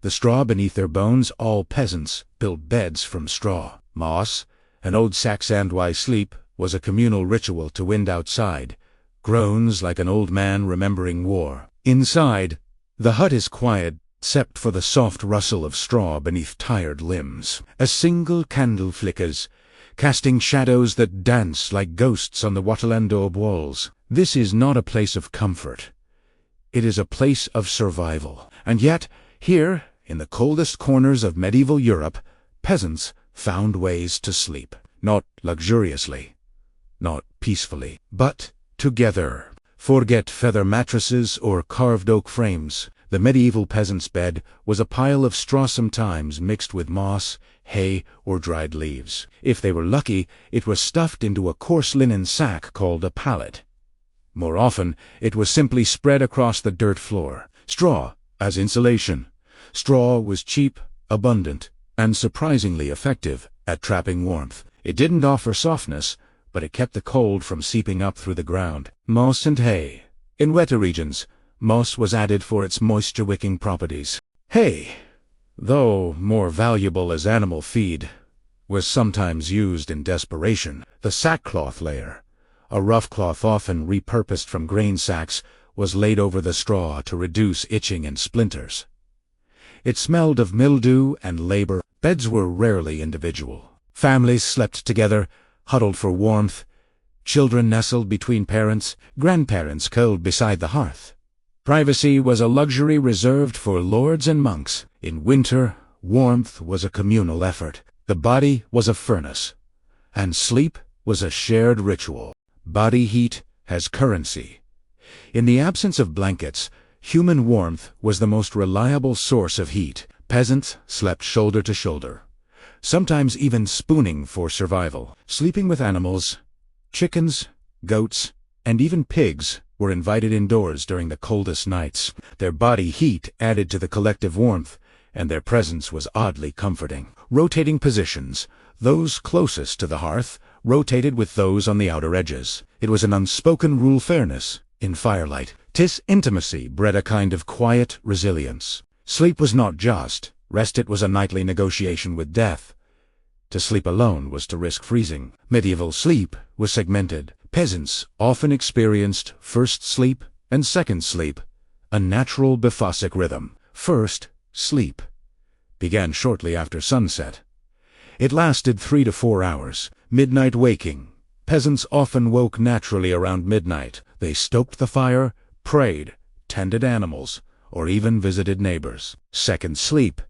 the straw beneath their bones. All peasants built beds from straw. Moss, an old Saxandwise sleep, was a communal ritual to wind outside. Groans like an old man remembering war. Inside, the hut is quiet, except for the soft rustle of straw beneath tired limbs. A single candle flickers, casting shadows that dance like ghosts on the watteland daub walls. This is not a place of comfort. It is a place of survival. And yet, here, in the coldest corners of medieval Europe, peasants found ways to sleep. Not luxuriously, not peacefully, but together. Forget feather mattresses or carved oak frames. The medieval peasant's bed was a pile of straw, sometimes mixed with moss, hay, or dried leaves. If they were lucky, it was stuffed into a coarse linen sack called a pallet. More often, it was simply spread across the dirt floor. Straw as insulation. Straw was cheap, abundant, and surprisingly effective at trapping warmth. It didn't offer softness, but it kept the cold from seeping up through the ground. Moss and hay. In wetter regions, moss was added for its moisture-wicking properties. Hay, though more valuable as animal feed, was sometimes used in desperation. The sackcloth layer, a rough cloth often repurposed from grain sacks, was laid over the straw to reduce itching and splinters. It smelled of mildew and labor. Beds were rarely individual. Families slept together, huddled for warmth. Children nestled between parents, grandparents curled beside the hearth. Privacy was a luxury reserved for lords and monks. In winter, warmth was a communal effort. The body was a furnace, and sleep was a shared ritual. Body heat has currency. In the absence of blankets, human warmth was the most reliable source of heat. Peasants slept shoulder to shoulder, sometimes even spooning for survival. Sleeping with animals, chickens, goats, and even pigs were invited indoors during the coldest nights. Their body heat added to the collective warmth, and their presence was oddly comforting. Rotating positions. Those closest to the hearth rotated with those on the outer edges. It was an unspoken rule fairness in firelight. This intimacy bred a kind of quiet resilience. Sleep was not just rest, it was a nightly negotiation with death. To sleep alone was to risk freezing. Medieval sleep was segmented. Peasants often experienced first sleep and second sleep, a natural biphasic rhythm. First sleep began shortly after sunset. It lasted 3 to 4 hours. Midnight waking. Peasants often woke naturally around midnight. They stoked the fire, prayed, tended animals, or even visited neighbors. Second sleep.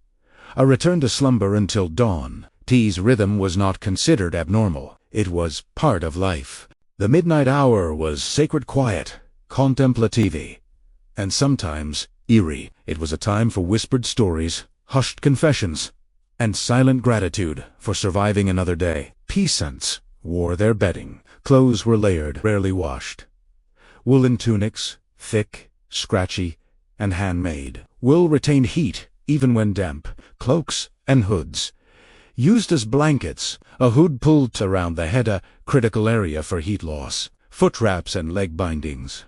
A return to slumber until dawn. T's rhythm was not considered abnormal. It was part of life. The midnight hour was sacred quiet, contemplative, and sometimes eerie. It was a time for whispered stories, hushed confessions, and silent gratitude for surviving another day. Peasants wore their bedding. Clothes were layered, rarely washed. Woolen tunics, thick, scratchy, and handmade. Wool retained heat even when damp. Cloaks and hoods. Used as blankets, a hood pulled around the head, a critical area for heat loss. Foot wraps and leg bindings.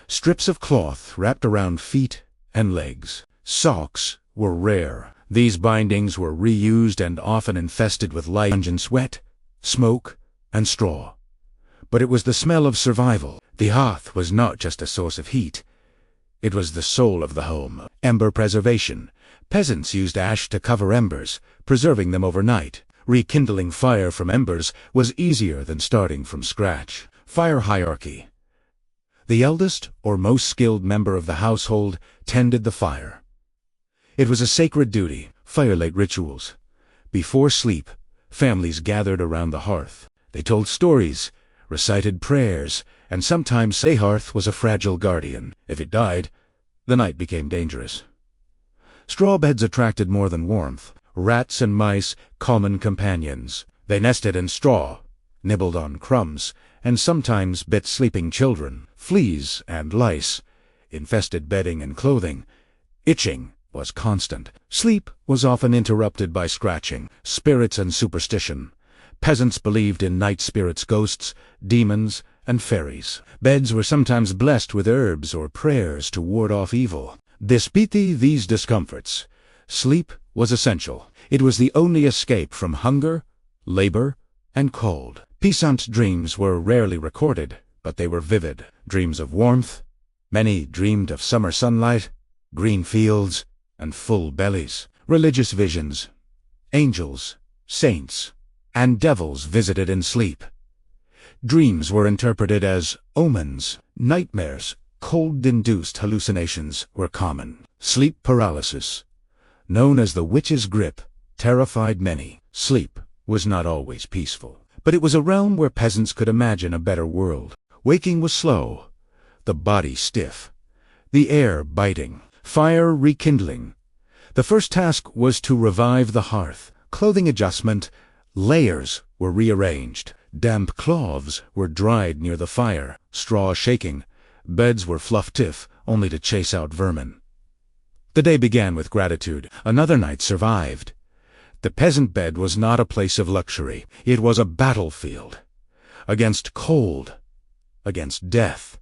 Strips of cloth wrapped around feet and legs. Socks were rare. These bindings were reused and often infested with lice, sweat, smoke, and straw. But it was the smell of survival. The hearth was not just a source of heat. It was the soul of the home. Ember preservation. Peasants used ash to cover embers, preserving them overnight. Rekindling fire from embers was easier than starting from scratch. Fire hierarchy. The eldest or most skilled member of the household tended the fire. It was a sacred duty. Firelight rituals. Before sleep, families gathered around the hearth. They told stories, recited prayers, and sometimes the hearth was a fragile guardian. If it died, the night became dangerous. Straw beds attracted more than warmth. Rats and mice, common companions. They nested in straw, nibbled on crumbs, and sometimes bit sleeping children. Fleas and lice infested bedding and clothing. Itching was constant. Sleep was often interrupted by scratching. Spirits and superstition. Peasants believed in night spirits, ghosts, demons, and fairies. Beds were sometimes blessed with herbs or prayers to ward off evil. Despite these discomforts, Sleep was essential. It was the only escape from hunger, labor, and cold. Peasant dreams were rarely recorded, but they were vivid. Dreams of warmth. Many dreamed of summer sunlight, green fields, and full bellies. Religious visions. Angels, saints, and devils visited in sleep. Dreams were interpreted as omens. Nightmares, cold-induced hallucinations were common. Sleep paralysis, known as the witch's grip, terrified many. Sleep was not always peaceful, but it was a realm where peasants could imagine a better world. Waking was slow, the body stiff, the air biting, fire rekindling. The first task was to revive the hearth. Clothing adjustment, layers were rearranged. Damp cloths were dried near the fire, straw shaking. Beds were fluffed tiff, only to chase out vermin. The day began with gratitude. Another night survived. The peasant bed was not a place of luxury. It was a battlefield. Against cold, against death,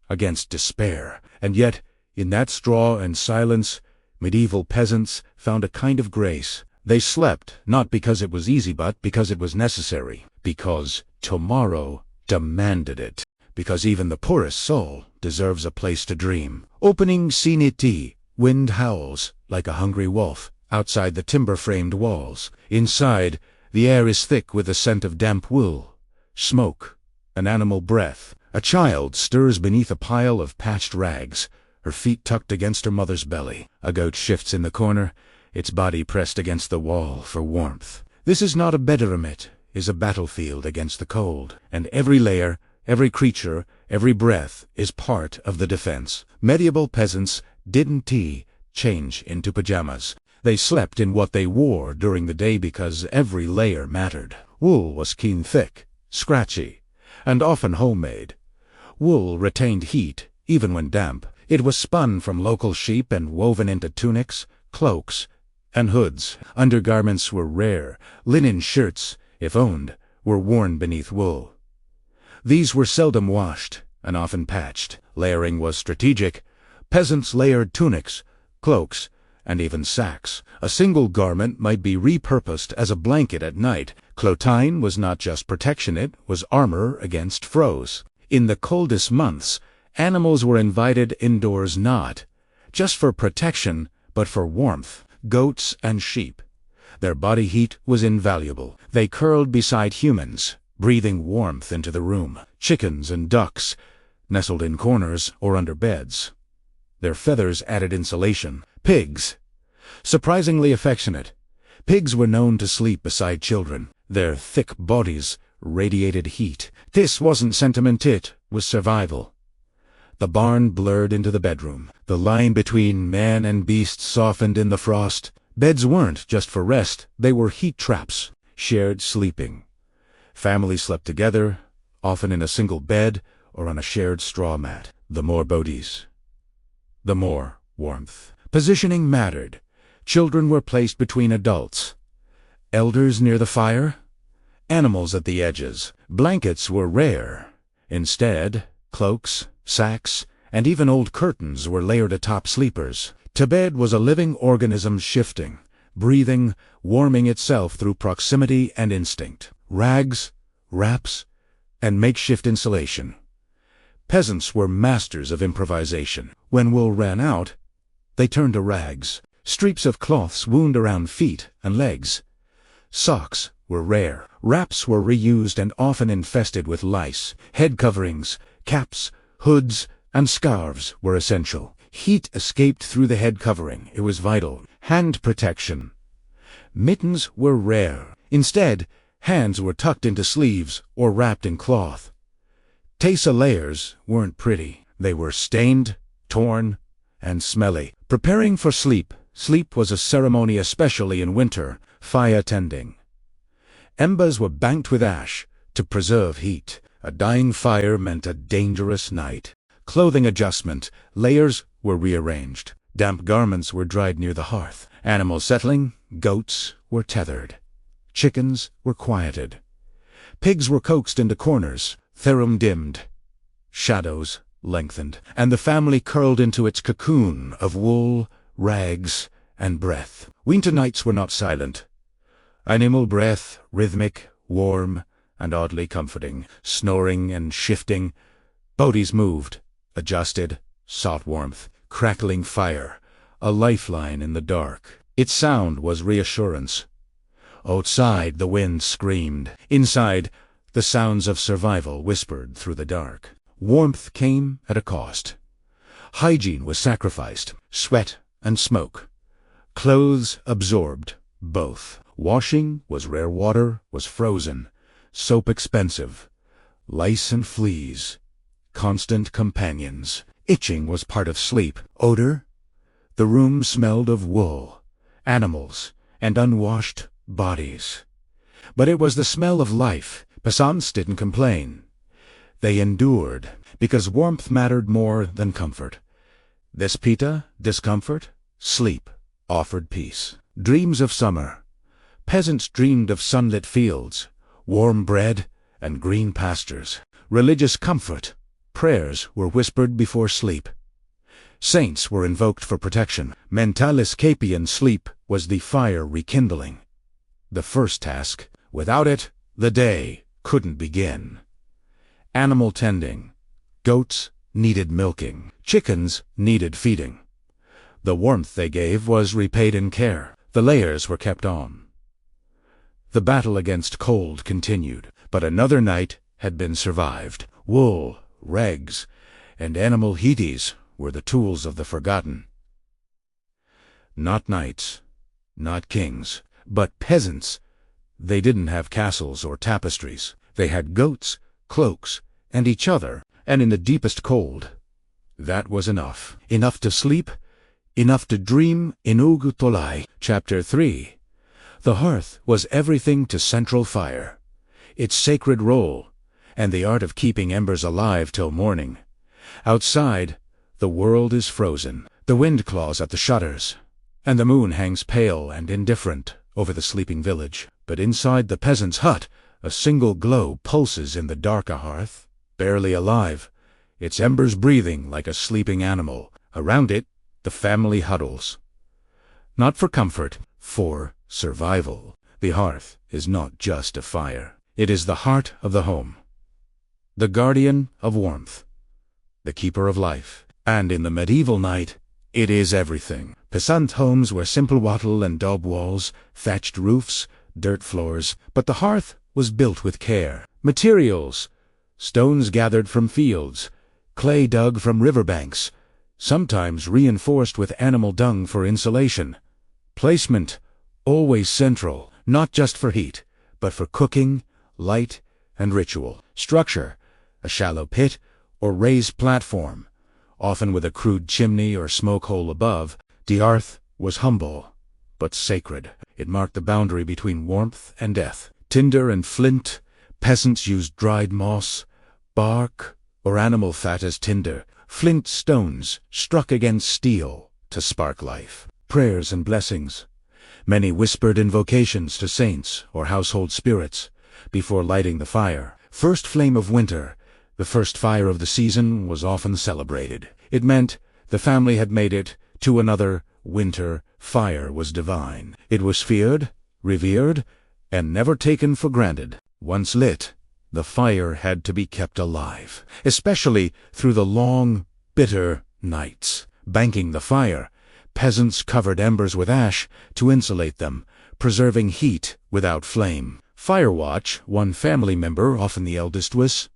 against despair. And yet, in that straw and silence, medieval peasants found a kind of grace. They slept, not because it was easy, but because it was necessary. Because tomorrow demanded it. Because even the poorest soul deserves a place to dream. Opening scene. Wind howls like a hungry wolf outside the timber-framed walls. Inside, the air is thick with the scent of damp wool, smoke, and animal breath. A child stirs beneath a pile of patched rags, her feet tucked against her mother's belly. A goat shifts in the corner, its body pressed against the wall for warmth. This is not a bedroom, it is a battlefield against the cold, and every layer, every creature, every breath is part of the defense. Medieval peasants didn't change into pajamas. They slept in what they wore during the day because every layer mattered. Wool was keen thick, scratchy, and often homemade. Wool retained heat, even when damp. It was spun from local sheep and woven into tunics, cloaks, and hoods. Undergarments were rare. Linen shirts, if owned, were worn beneath wool. These were seldom washed, and often patched. Layering was strategic. Peasants layered tunics, cloaks, and even sacks. A single garment might be repurposed as a blanket at night. Clothine was not just protection, it was armor against froze. In the coldest months, animals were invited indoors not just for protection, but for warmth. Goats and sheep. Their body heat was invaluable. They curled beside humans, breathing warmth into the room. Chickens and ducks nestled in corners or under beds. Their feathers added insulation. Pigs. Surprisingly affectionate. Pigs were known to sleep beside children. Their thick bodies radiated heat. This wasn't sentiment, it was survival. The barn blurred into the bedroom. The line between man and beast softened in the frost. Beds weren't just for rest, they were heat traps. Shared sleeping. Families slept together, often in a single bed or on a shared straw mat. The more bodies, the more warmth. Positioning mattered. Children were placed between adults. Elders near the fire. Animals at the edges. Blankets were rare. Instead, cloaks, sacks, and even old curtains were layered atop sleepers. To bed was a living organism shifting, breathing, warming itself through proximity and instinct. Rags, wraps, and makeshift insulation. Peasants were masters of improvisation. When wool ran out, they turned to rags. Streaks of cloths wound around feet and legs. Socks were rare. Wraps were reused and often infested with lice. Head coverings, caps, hoods, and scarves were essential. Heat escaped through the head covering. It was vital. Hand protection. Mittens were rare. Instead, hands were tucked into sleeves or wrapped in cloth. Tesa layers weren't pretty. They were stained, torn, and smelly. Preparing for sleep. Sleep was a ceremony, especially in winter. Fire tending. Embers were banked with ash to preserve heat. A dying fire meant a dangerous night. Clothing adjustment. Layers were rearranged. Damp garments were dried near the hearth. Animals settling. Goats were tethered. Chickens were quieted. Pigs were coaxed into corners. Therum dimmed. Shadows lengthened. And the family curled into its cocoon of wool, rags, and breath. Winter nights were not silent. Animal breath, rhythmic, warm, and oddly comforting, snoring and shifting. Bodies moved, adjusted, sought warmth, crackling fire, a lifeline in the dark. Its sound was reassurance. Outside, the wind screamed. Inside, the sounds of survival whispered through the dark. Warmth came at a cost. Hygiene was sacrificed, sweat and smoke. Clothes absorbed both. Washing was rare, water was frozen, soap expensive, lice and fleas, constant companions. Itching was part of sleep. Odor? The room smelled of wool, animals, and unwashed bodies. But it was the smell of life. PEASANTS didn't complain. They endured, because warmth mattered more than comfort. Despita, discomfort, sleep, offered peace. Dreams of summer. Peasants dreamed of sunlit fields, warm bread, and green pastures. Religious comfort. Prayers were whispered before sleep. Saints were invoked for protection. Mentalis capian, sleep was the fire rekindling. The first task. Without it, the day couldn't begin. Animal tending. Goats needed milking. Chickens needed feeding. The warmth they gave was repaid in care. The layers were kept on. The battle against cold continued, but another night had been survived. Wool, rags, and animal heaties were the tools of the forgotten. Not knights, not kings, but peasants. They didn't have castles or tapestries. They had goats, cloaks, and each other, and in the deepest cold. That was enough. Enough to sleep, enough to dream. Inugu Tolai. Chapter 3. The hearth was everything to central fire, its sacred role, and the art of keeping embers alive till morning. Outside, the world is frozen. The wind claws at the shutters, and the moon hangs pale and indifferent over the sleeping village. But inside the peasant's hut, a single glow pulses in the dark. A hearth, barely alive, its embers breathing like a sleeping animal. Around it, the family huddles. Not for comfort, for survival. The hearth is not just a fire. It is the heart of the home, the guardian of warmth, the keeper of life. And in the medieval night, it is everything. Peasant homes were simple wattle and daub walls, thatched roofs, dirt floors, but the hearth was built with care. Materials: stones gathered from fields, clay dug from riverbanks, sometimes reinforced with animal dung for insulation. Placement: always central, not just for heat, but for cooking, light, and ritual. Structure: a shallow pit or raised platform, often with a crude chimney or smoke hole above. The hearth was humble, but sacred. It marked the boundary between warmth and death. Tinder and flint. Peasants used dried moss, bark, or animal fat as tinder. Flint stones struck against steel to spark life. Prayers and blessings. Many whispered invocations to saints or household spirits before lighting the fire. First flame of winter, the first fire of the season, was often celebrated. It meant the family had made it to another winter. Fire was divine. It was feared, revered, and never taken for granted. Once lit, the fire had to be kept alive, especially through the long, bitter nights. Banking the fire, peasants covered embers with ash to insulate them, preserving heat without flame. Fire watch, one family member, often the eldest, was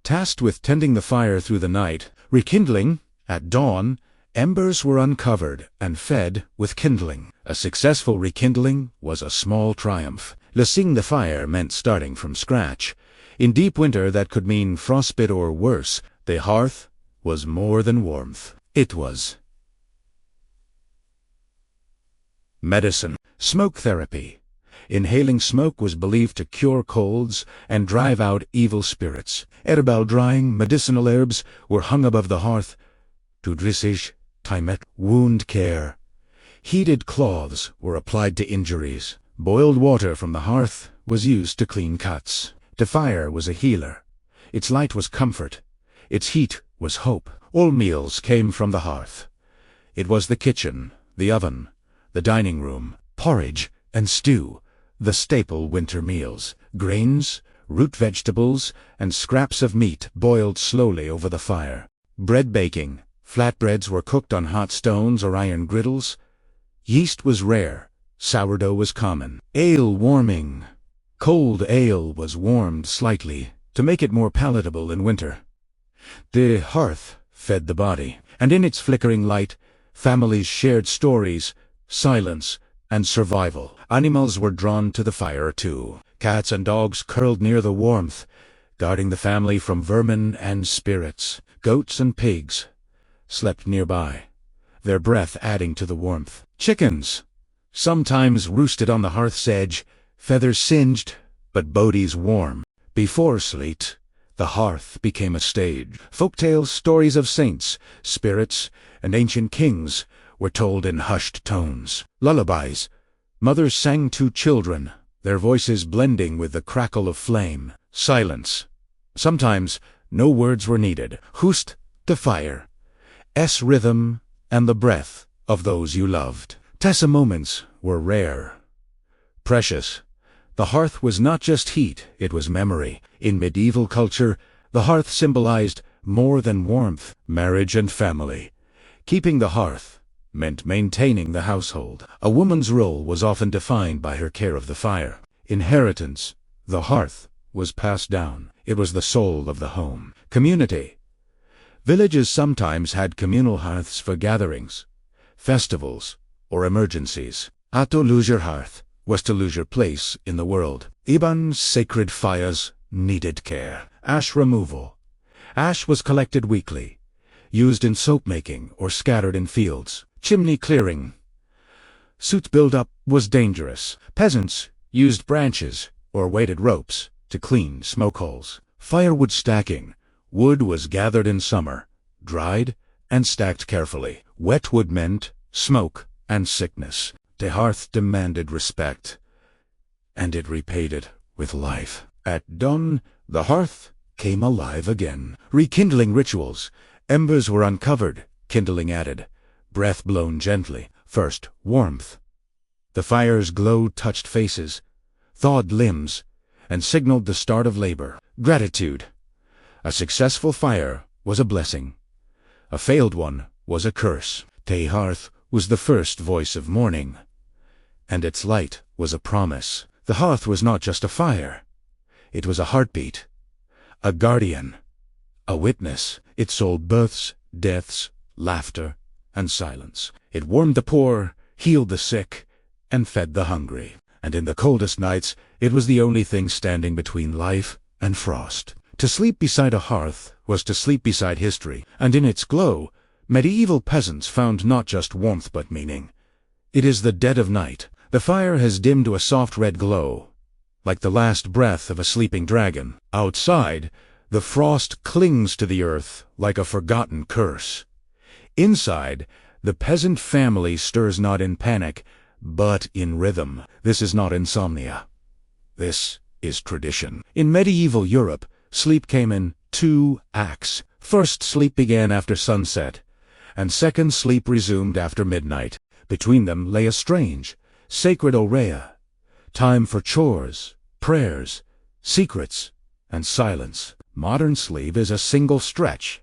tasked with tending the fire through the night. Rekindling: at dawn, embers were uncovered and fed with kindling. A successful rekindling was a small triumph. Laissing the fire meant starting from scratch. In deep winter that could mean frostbite or worse. The hearth was more than warmth. It was medicine. Smoke therapy. Inhaling smoke was believed to cure colds and drive out evil spirits. Herbal drying: medicinal herbs were hung above the hearth to dressage, timet. Wound care: heated cloths were applied to injuries. Boiled water from the hearth was used to clean cuts. The fire was a healer. Its light was comfort. Its heat was hope. All meals came from the hearth. It was the kitchen, the oven, the dining room, porridge and stew, the staple winter meals, grains, root vegetables, and scraps of meat boiled slowly over the fire. Bread baking, flatbreads were cooked on hot stones or iron griddles. Yeast was rare, sourdough was common. Ale warming. Cold ale was warmed slightly to make it more palatable in winter. The hearth fed the body, and in its flickering light, families shared stories, silence, and survival. Animals were drawn to the fire too. Cats and dogs curled near the warmth, guarding the family from vermin and spirits. Goats and pigs slept nearby, their breath adding to the warmth. Chickens sometimes roosted on the hearth's edge, feathers singed, but bodies warm. Before sleet, the hearth became a stage. Folktales, stories of saints, spirits, and ancient kings were told in hushed tones. Lullabies. Mothers sang to children, their voices blending with the crackle of flame. Silence. Sometimes no words were needed. Hoost, the fire. Rhythm, and the breath of those you loved. Tessa moments were rare, precious. The hearth was not just heat, it was memory. In medieval culture, the hearth symbolized more than warmth, marriage and family. Keeping the hearth meant maintaining the household. A woman's role was often defined by her care of the fire. Inheritance. The hearth was passed down. It was the soul of the home. Community. Villages sometimes had communal hearths for gatherings, festivals, or emergencies. To lose your hearth was to lose your place in the world. Iban sacred fires needed care. Ash removal. Ash was collected weekly, used in soap making or scattered in fields. Chimney clearing. Soot buildup was dangerous. Peasants used branches or weighted ropes to clean smoke holes. Firewood stacking. Wood was gathered in summer, dried, and stacked carefully. Wet wood meant smoke and sickness. The hearth demanded respect, and it repaid it with life. At dawn, the hearth came alive again. Rekindling rituals. Embers were uncovered, kindling added, breath blown gently. First, warmth. The fire's glow touched faces, thawed limbs, and signaled the start of labor. Gratitude. A successful fire was a blessing. A failed one was a curse. The hearth was the first voice of mourning, and its light was a promise. The hearth was not just a fire. It was a heartbeat, a guardian, a witness. It sold births, deaths, laughter, and silence. It warmed the poor, healed the sick, and fed the hungry. And in the coldest nights, it was the only thing standing between life and frost. To sleep beside a hearth was to sleep beside history, and in its glow, medieval peasants found not just warmth but meaning. It is the dead of night. The fire has dimmed to a soft red glow, like the last breath of a sleeping dragon. Outside, the frost clings to the earth like a forgotten curse. Inside, the peasant family stirs not in panic, but in rhythm. This is not insomnia. This is tradition. In medieval Europe, sleep came in 2 acts. First sleep began after sunset, and second sleep resumed after midnight. Between them lay a strange, sacred aurea, time for chores, prayers, secrets, and silence. Modern sleep is a single stretch.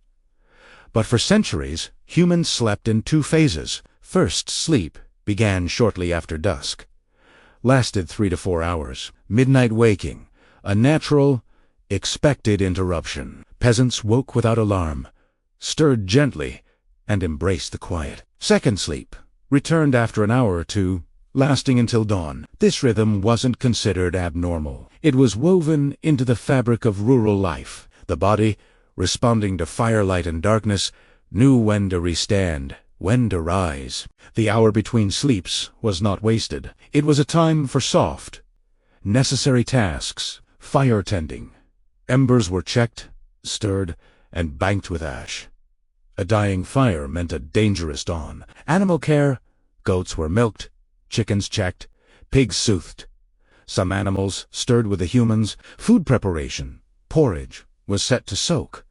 But for centuries, humans slept in 2 phases. First sleep began shortly after dusk, lasted 3 to 4 hours. Midnight waking, a natural, expected interruption. Peasants woke without alarm, stirred gently, and embraced the quiet. Second sleep returned after an hour or two, lasting until dawn. This rhythm wasn't considered abnormal. It was woven into the fabric of rural life. The body, responding to firelight and darkness, knew when to restand, when to rise. The hour between sleeps was not wasted. It was a time for soft, necessary tasks. Fire tending. Embers were checked, stirred, and banked with ash. A dying fire meant a dangerous dawn. Animal care. Goats were milked, chickens checked, pigs soothed. Some animals stirred with the humans. Food preparation. Porridge was set to soak.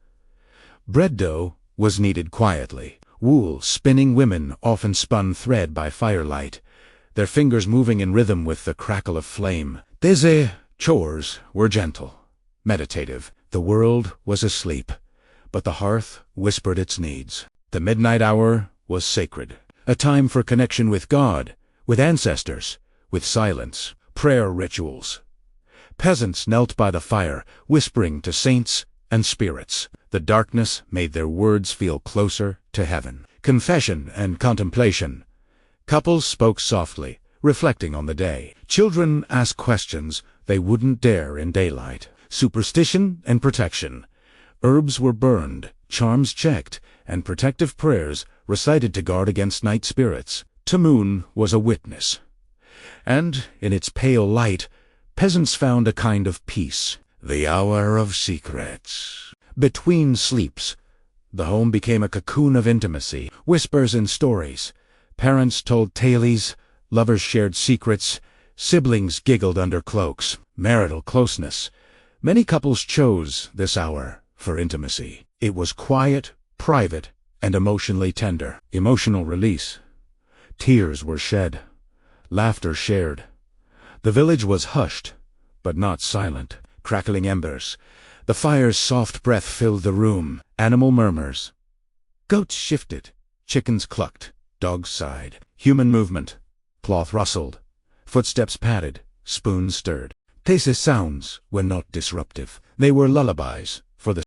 Bread dough was kneaded quietly. Wool-spinning women often spun thread by firelight, their fingers moving in rhythm with the crackle of flame. These chores were gentle, meditative. The world was asleep, but the hearth whispered its needs. The midnight hour was sacred, a time for connection with God, with ancestors, with silence. Prayer rituals. Peasants knelt by the fire, whispering to saints and spirits. The darkness made their words feel closer to heaven. Confession and contemplation. Couples spoke softly, reflecting on the day. Children asked questions they wouldn't dare in daylight. Superstition and protection. Herbs were burned, charms checked, and protective prayers recited to guard against night spirits. Moon was a witness, and in its pale light, peasants found a kind of peace. The hour of secrets. Between sleeps, the home became a cocoon of intimacy. Whispers and stories. Parents told tales, lovers shared secrets, siblings giggled under cloaks. Marital closeness. Many couples chose this hour for intimacy. It was quiet, private, and emotionally tender. Emotional release. Tears were shed. Laughter shared. The village was hushed, but not silent. Crackling embers. The fire's soft breath filled the room. Animal murmurs. Goats shifted. Chickens clucked. Dogs sighed. Human movement. Cloth rustled. Footsteps padded. Spoons stirred. These sounds were not disruptive. They were lullabies,